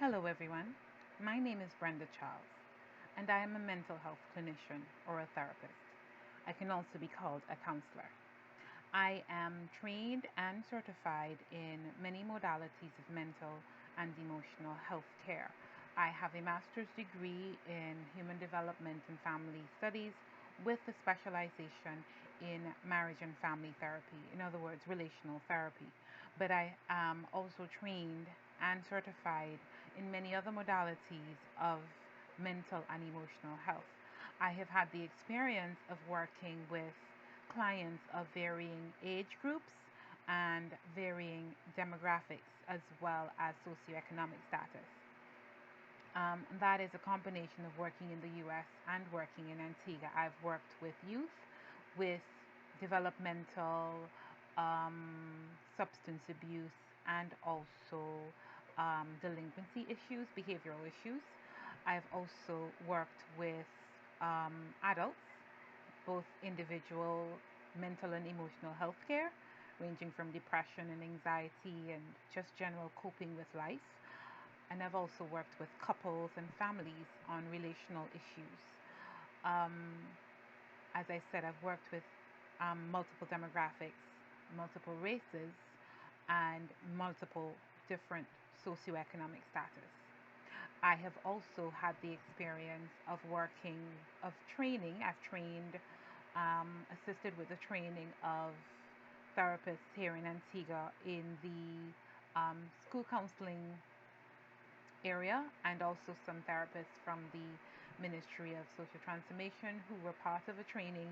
Hello, everyone. My name is Brenda Charles, and I am a mental health clinician or a therapist. I can also be called a counselor. I am trained and certified in many modalities of mental and emotional health care. I have a master's degree in human development and family studies with a specialization in marriage and family therapy, in other words, relational therapy. But I am also trained and certified in many other modalities of mental and emotional health. I have had the experience of working with clients of varying age groups and varying demographics as well as socioeconomic status. That is a combination of working in the US and working in Antigua. I've worked with youth with developmental substance abuse and also delinquency issues, behavioral issues. I've also worked with adults, both individual mental and emotional health care, ranging from depression and anxiety and just general coping with life. And I've also worked with couples and families on relational issues. As I said, I've worked with multiple demographics, multiple races, and multiple different socioeconomic status. I have also had the experience of training. I've trained, assisted with the training of therapists here in Antigua in the school counseling area, and also some therapists from the Ministry of Social Transformation who were part of a training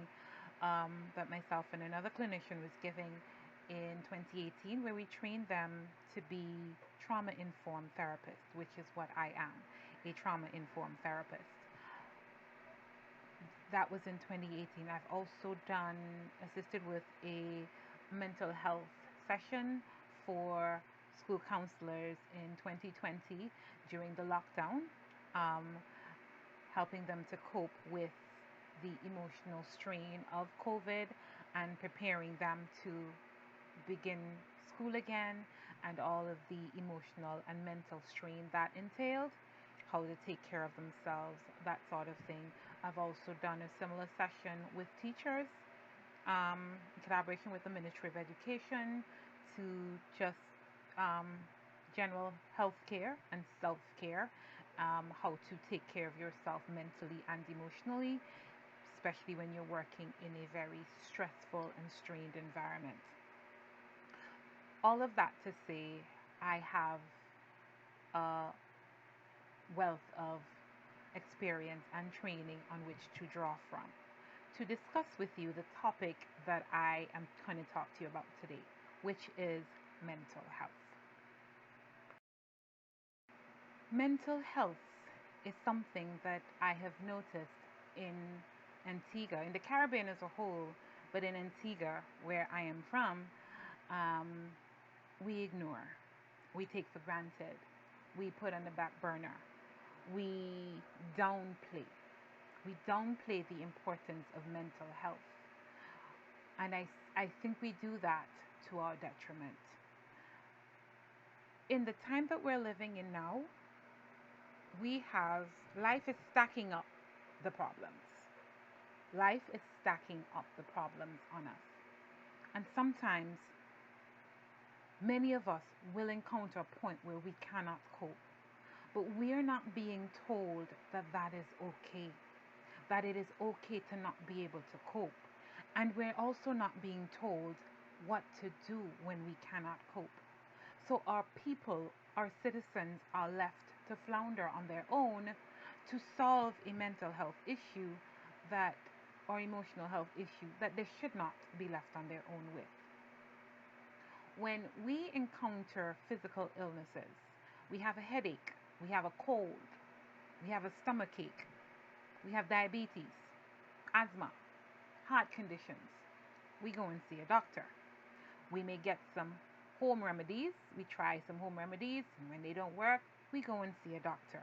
that myself and another clinician was giving in 2018, where we trained them to be trauma-informed therapists, which is what I am, a trauma-informed therapist. That was in 2018. I've also assisted with a mental health session for school counselors in 2020 during the lockdown, helping them to cope with the emotional strain of COVID and preparing them to begin school again, and all of the emotional and mental strain that entailed, how to take care of themselves, that sort of thing. I've also done a similar session with teachers in collaboration with the Ministry of Education to just general health care and self-care, how to take care of yourself mentally and emotionally, especially when you're working in a very stressful and strained environment. All of that to say, I have a wealth of experience and training on which to draw from to discuss with you the topic that I am going to talk to you about today, which is mental health. Mental health is something that I have noticed in Antigua, in the Caribbean as a whole, but in Antigua, where I am from, we ignore, we take for granted, we put on the back burner, we downplay. We downplay the importance of mental health. And I think we do that to our detriment. In the time that we're living in now, life is stacking up the problems. Life is stacking up the problems on us. And sometimes many of us will encounter a point where we cannot cope. But we're not being told that that is okay, that it is okay to not be able to cope. And we're also not being told what to do when we cannot cope. So our people, our citizens, are left to flounder on their own to solve a mental health issue or emotional health issue that they should not be left on their own with. When we encounter physical illnesses, we have a headache, we have a cold, we have a stomachache, we have diabetes, asthma, heart conditions, we go and see a doctor. We may get some home remedies, we try some home remedies, and when they don't work, we go and see a doctor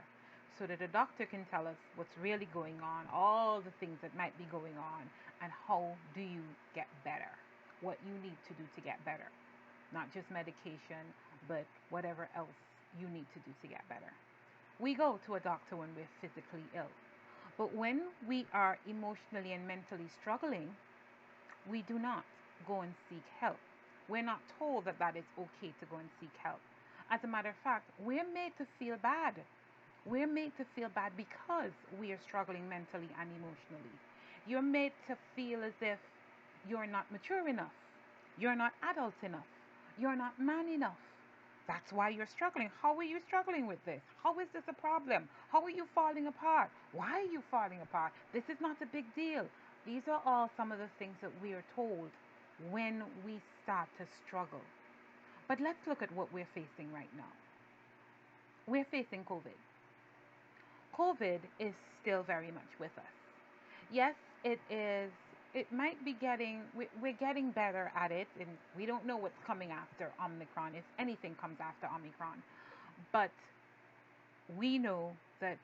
so that a doctor can tell us what's really going on, all the things that might be going on, and how do you get better, what you need to do to get better. Not just medication, but whatever else you need to do to get better. We go to a doctor when we're physically ill. But when we are emotionally and mentally struggling, we do not go and seek help. We're not told that that is okay to go and seek help. As a matter of fact, we're made to feel bad. We're made to feel bad because we are struggling mentally and emotionally. You're made to feel as if you're not mature enough. You're not adult enough. You're not man enough. That's why you're struggling. How are you struggling with this? How is this a problem? How are you falling apart? Why are you falling apart? This is not a big deal. These are all some of the things that we are told when we start to struggle. But let's look at what we're facing right now. We're facing COVID. COVID is still very much with us. Yes, it is. It might be getting, we're getting better at it, and we don't know what's coming after Omicron, if anything comes after Omicron. But we know that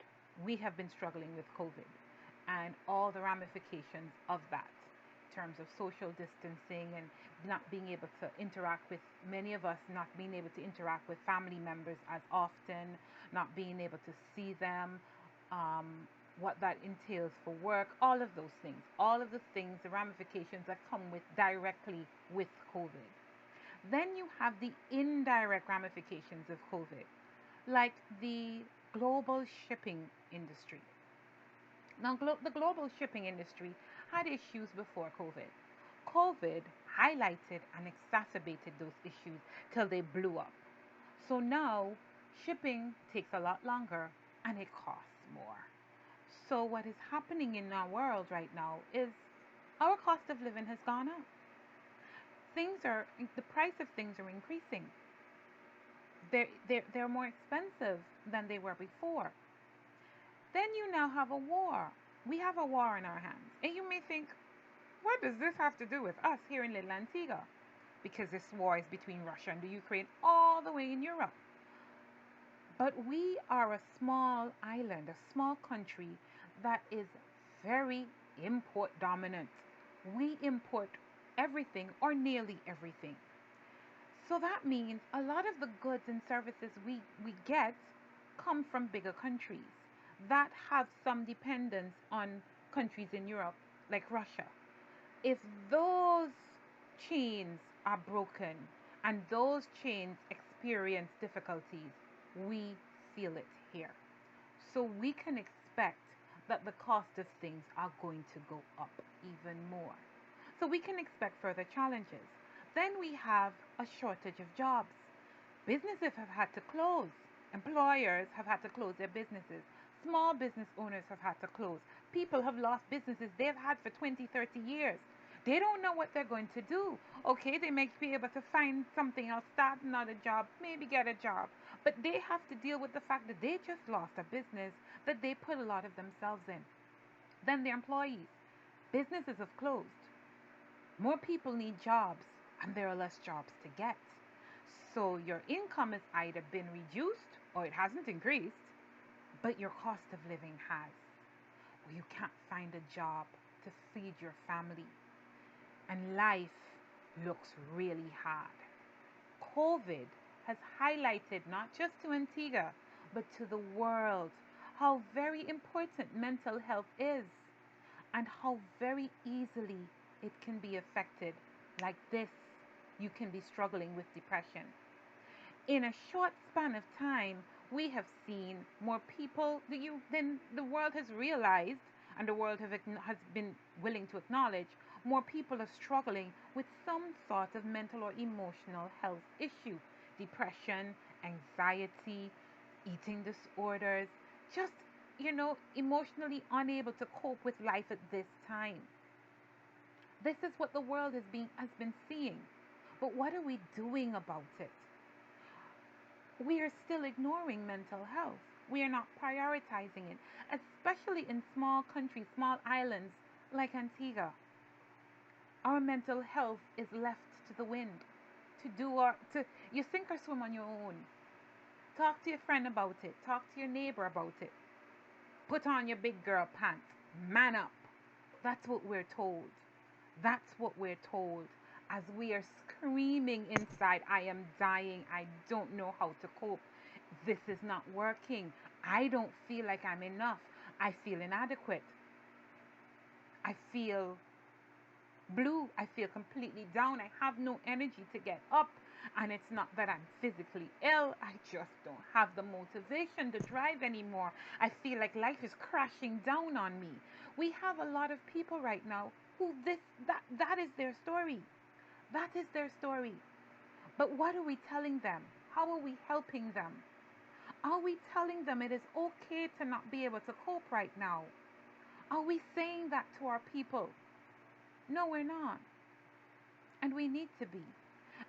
we have been struggling with COVID and all the ramifications of that in terms of social distancing and not being able to interact with, many of us not being able to interact with family members as often, not being able to see them, what that entails for work, all of those things, all of the things, the ramifications that come with directly with COVID. Then you have the indirect ramifications of COVID, like the global shipping industry. Now, the global shipping industry had issues before COVID. COVID highlighted and exacerbated those issues till they blew up. So now shipping takes a lot longer and it costs more. So, what is happening in our world right now is our cost of living has gone up. The price of things are increasing. They're more expensive than they were before. Then you now have a war. We have a war in our hands. And you may think, what does this have to do with us here in Little Antigua? Because this war is between Russia and the Ukraine all the way in Europe. But we are a small island, a small country that is very import dominant. We import everything or nearly everything. So that means a lot of the goods and services we get come from bigger countries that have some dependence on countries in Europe like Russia. If those chains are broken and those chains experience difficulties, we feel it here. So we can expect that the cost of things are going to go up even more. So we can expect further challenges. Then we have a shortage of jobs. Businesses have had to close. Employers have had to close their businesses. Small business owners have had to close. People have lost businesses they've had for 20, 30 years. They don't know what they're going to do. Okay, they may be able to find something else, start another job, maybe get a job. But they have to deal with the fact that they just lost a business that they put a lot of themselves in. Then their employees. Businesses have closed. More people need jobs, and there are less jobs to get. So your income has either been reduced or it hasn't increased, but your cost of living has. Or you can't find a job to feed your family. And life looks really hard. COVID has highlighted not just to Antigua, but to the world, how very important mental health is and how very easily it can be affected. Like this, you can be struggling with depression. In a short span of time, we have seen more people than the world has realized, and the world has been willing to acknowledge. More people are struggling with some sort of mental or emotional health issue: depression, anxiety, eating disorders, just, emotionally unable to cope with life at this time. This is what the world has been seeing. But what are we doing about it? We are still ignoring mental health. We are not prioritizing it, especially in small countries, small islands like Antigua. Our mental health is left to the wind. You sink or swim on your own. Talk to your friend about it. Talk to your neighbor about it. Put on your big girl pants. Man up. That's what we're told. That's what we're told as we are screaming inside, I am dying. I don't know how to cope. This is not working. I don't feel like I'm enough. I feel inadequate. I feel blue. I feel completely down. I have no energy to get up. And it's not that I'm physically ill. I just don't have the motivation to drive anymore. I feel like life is crashing down on me. We have a lot of people right now who that is their story. That is their story. But what are we telling them? How are we helping them? Are we telling them it is okay to not be able to cope right now? Are we saying that to our people? No, we're not. And we need to be.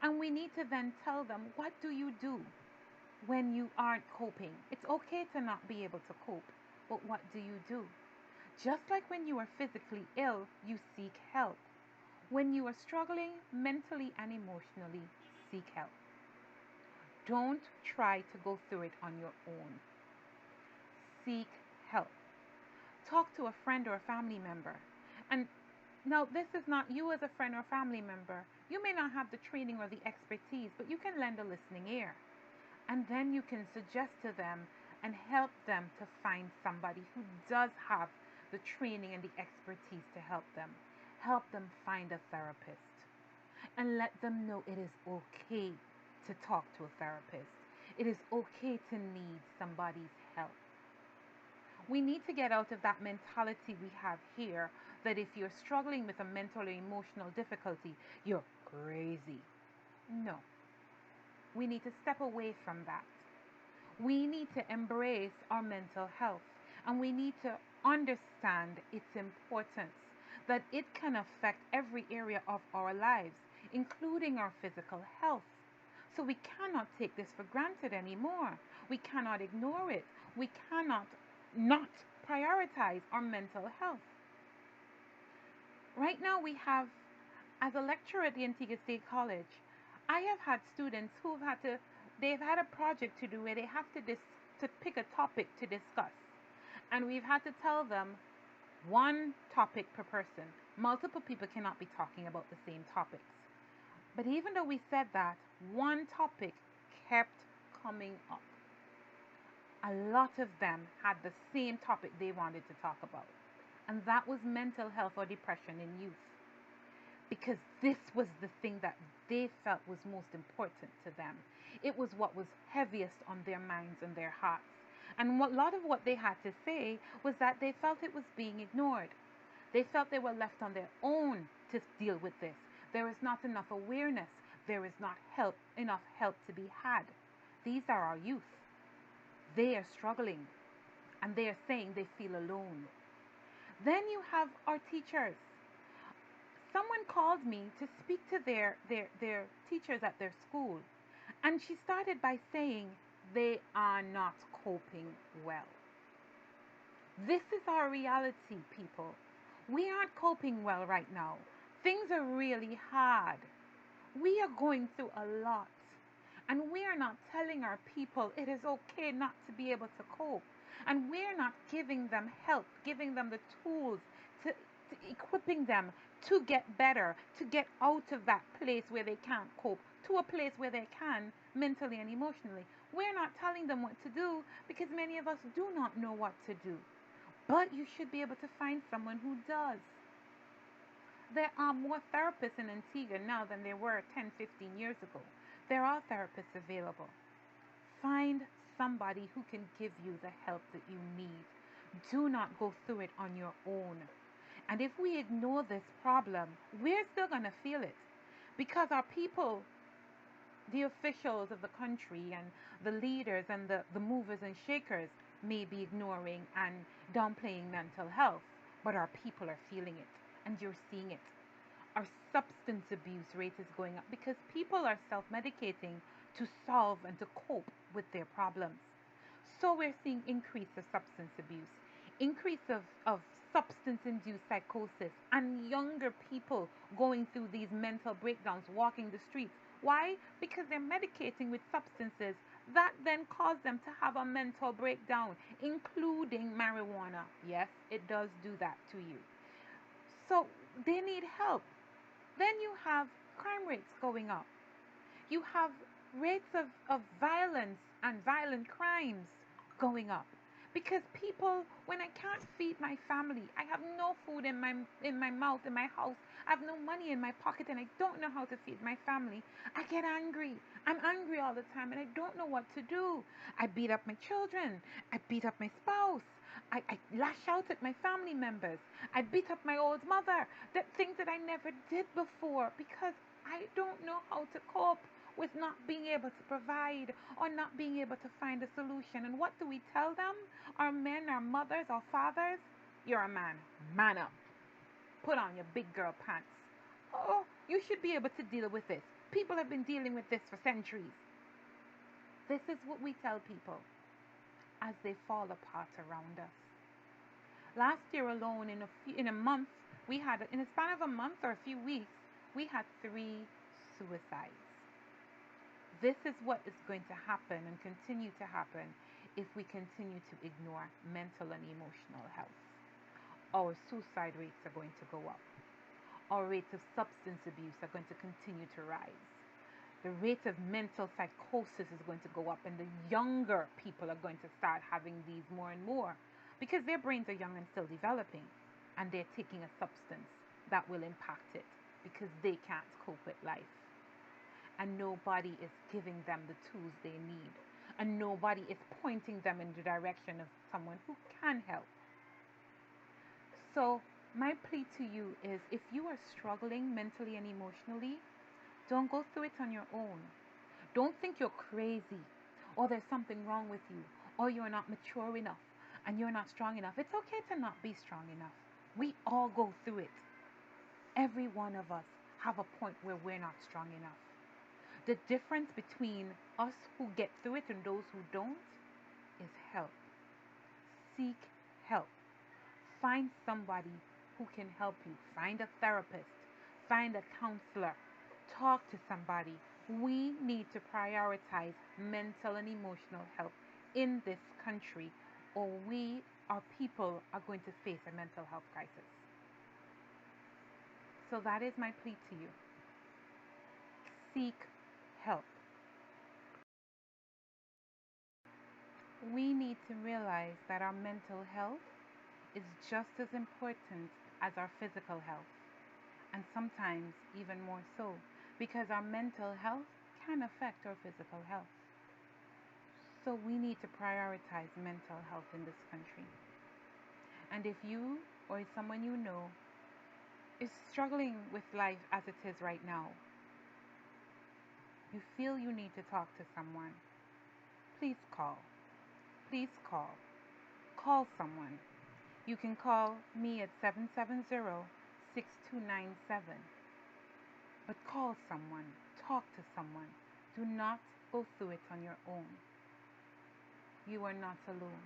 And we need to then tell them, what do you do when you aren't coping? It's okay to not be able to cope, but what do you do? Just like when you are physically ill, you seek help. When you are struggling mentally and emotionally, seek help. Don't try to go through it on your own. Seek help. Talk to a friend or a family member. And now, this is not you as a friend or family member. You may not have the training or the expertise, but you can lend a listening ear. And then you can suggest to them and help them to find somebody who does have the training and the expertise to help them. Help them find a therapist and let them know it is okay to talk to a therapist. It is okay to need somebody's help. We need to get out of that mentality we have here that if you're struggling with a mental or emotional difficulty, you're crazy. No, we need to step away from that. We need to embrace our mental health and we need to understand its importance, that it can affect every area of our lives, including our physical health. So we cannot take this for granted anymore. We cannot ignore it. We cannot not prioritize our mental health. Right now, we have, as a lecturer at the Antigua State College, I have had students who've had to, they've had a project to do where they have to pick a topic to discuss. And we've had to tell them one topic per person. Multiple people cannot be talking about the same topics. But even though we said that, one topic kept coming up. A lot of them had the same topic they wanted to talk about. And that was mental health or depression in youth. Because this was the thing that they felt was most important to them. It was what was heaviest on their minds and their hearts. And a lot of what they had to say was that they felt it was being ignored. They felt they were left on their own to deal with this. There is not enough awareness. There is not enough help to be had. These are our youth. They are struggling and they are saying they feel alone. Then you have our teachers. Someone called me to speak to their teachers at their school, and she started by saying they are not coping well. This is our reality, people. We aren't coping well right now. Things are really hard. We are going through a lot. And we are not telling our people it is okay not to be able to cope. And we're not giving them help, giving them the tools to equipping them to get better, to get out of that place where they can't cope, to a place where they can mentally and emotionally. We're not telling them what to do because many of us do not know what to do. But you should be able to find someone who does. There are more therapists in Antigua now than there were 10, 15 years ago. There are therapists available. Find somebody who can give you the help that you need. Do not go through it on your own. And if we ignore this problem, we're still going to feel it because our people, the officials of the country and the leaders and the movers and shakers may be ignoring and downplaying mental health, but our people are feeling it and you're seeing it. Our substance abuse rate is going up because people are self-medicating to solve and to cope with their problems. So we're seeing increase of substance abuse, increase of substance-induced psychosis, and younger people going through these mental breakdowns, walking the streets. Why? Because they're medicating with substances that then cause them to have a mental breakdown, including marijuana. Yes, it does do that to you. So they need help. Then you have crime rates going up. You have rates of violence and violent crimes going up. Because people, when I can't feed my family, I have no food in my mouth, in my house, I have no money in my pocket, and I don't know how to feed my family, I get angry. I'm angry all the time, and I don't know what to do. I beat up my children. I beat up my spouse. I lash out at my family members. I beat up my old mother. Things that I never did before because I don't know how to cope with not being able to provide or not being able to find a solution. And what do we tell them? Our men, our mothers, our fathers? You're a man. Man up. Put on your big girl pants. Oh, you should be able to deal with this. People have been dealing with this for centuries. This is what we tell people as they fall apart around us. Last year alone, in a month, we had, in a span of a month or a few weeks, we had 3 suicides. This is what is going to happen and continue to happen if we continue to ignore mental and emotional health. Our suicide rates are going to go up. Our rates of substance abuse are going to continue to rise. The rate of mental psychosis is going to go up, and the younger people are going to start having these more and more because their brains are young and still developing, and they're taking a substance that will impact it because they can't cope with life. And nobody is giving them the tools they need, and nobody is pointing them in the direction of someone who can help. So my plea to you is, if you are struggling mentally and emotionally, don't go through it on your own. Don't think you're crazy, or there's something wrong with you, or you're not mature enough and you're not strong enough. It's okay to not be strong enough. We all go through it. Every one of us have a point where we're not strong enough. The difference between us who get through it and those who don't is help. Seek help. Find somebody who can help you. Find a therapist. Find a counselor. Talk to somebody. We need to prioritize mental and emotional health in this country, or our people are going to face a mental health crisis. So that is my plea to you. Seek help. We need to realize that our mental health is just as important as our physical health, and sometimes even more so, because our mental health can affect our physical health. So we need to prioritize mental health in this country. And if you or someone you know is struggling with life as it is right now, you feel you need to talk to someone, please call. Please call. Call someone. You can call me at 770-6297. But call someone. Talk to someone. Do not go through it on your own. You are not alone.